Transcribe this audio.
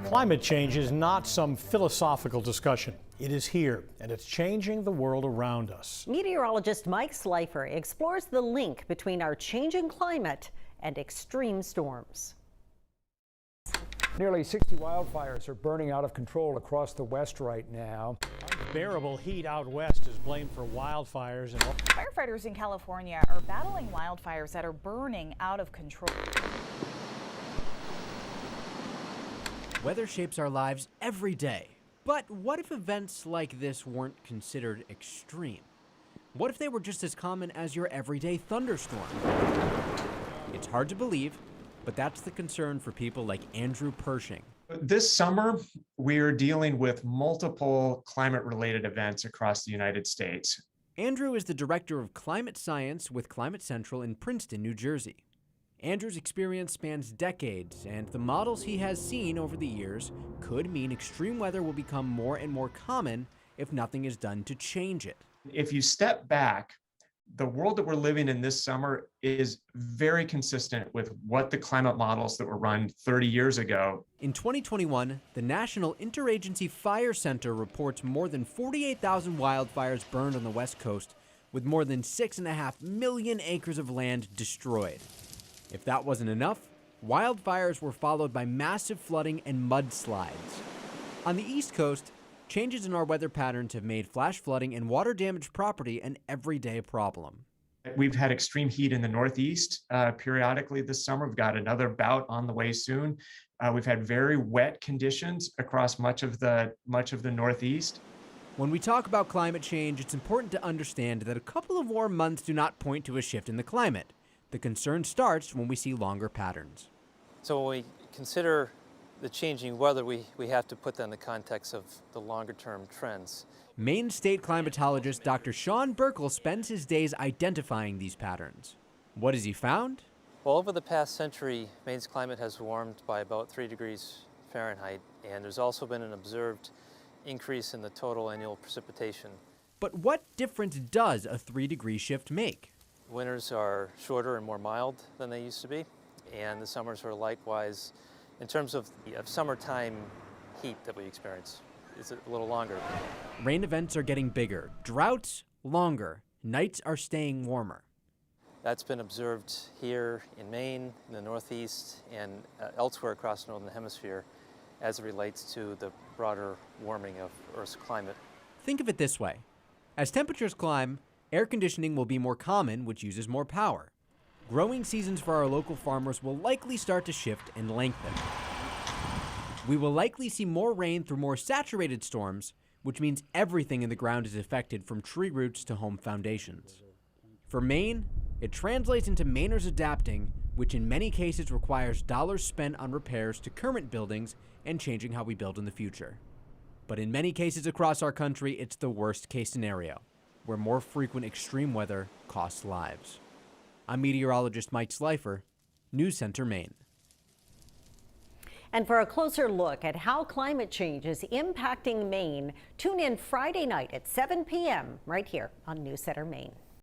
Climate change is not some philosophical discussion. It is here, and it's changing the world around us. Meteorologist Mike Slifer explores the link between our changing climate and extreme storms. Nearly 60 wildfires are burning out of control across the West right now. Unbearable heat out west is blamed for wildfires. And firefighters in California are battling wildfires that are burning out of control. Weather shapes our lives every day. But what if events like this weren't considered extreme? What if they were just as common as your everyday thunderstorm? It's hard to believe, but that's the concern for people like Andrew Pershing. This summer, we're dealing with multiple climate-related events across the United States. Andrew is the director of climate science with Climate Central in Princeton, New Jersey. Andrew's experience spans decades, and the models he has seen over the years could mean extreme weather will become more and more common if nothing is done to change it. If you step back, the world that we're living in this summer is very consistent with what the climate models that were run 30 years ago. In 2021, the National Interagency Fire Center reports more than 48,000 wildfires burned on the West Coast, with more than 6.5 million acres of land destroyed. If that wasn't enough, wildfires were followed by massive flooding and mudslides. On the East Coast, changes in our weather patterns have made flash flooding and water-damaged property an everyday problem. We've had extreme heat in the Northeast periodically this summer. We've got another bout on the way soon. We've had very wet conditions across much of the Northeast. When we talk about climate change, it's important to understand that a couple of warm months do not point to a shift in the climate. The concern starts when we see longer patterns. So when we consider the changing weather, we have to put that in the context of the longer-term trends. Maine state climatologist Dr. Sean Burkle spends his days identifying these patterns. What has he found? Well, over the past century, Maine's climate has warmed by about 3 degrees Fahrenheit, and there's also been an observed increase in the total annual precipitation. But what difference does a 3-degree shift make? Winters are shorter and more mild than they used to be, and the summers are likewise, in terms of summertime heat that we experience, is a little longer. Rain events are getting bigger, droughts longer, nights are staying warmer. That's been observed here in Maine, in the Northeast, and elsewhere across the Northern Hemisphere as it relates to the broader warming of Earth's climate. Think of it this way. As temperatures climb, air conditioning will be more common, which uses more power. Growing seasons for our local farmers will likely start to shift and lengthen. We will likely see more rain through more saturated storms, which means everything in the ground is affected from tree roots to home foundations. For Maine, it translates into Mainers adapting, which in many cases requires dollars spent on repairs to current buildings and changing how we build in the future. But in many cases across our country, it's the worst case scenario, where more frequent extreme weather costs lives. I'm meteorologist Mike Slifer, CENTER Maine. And for a closer look at how climate change is impacting Maine, tune in Friday night at 7 p.m. right here on CENTER Maine.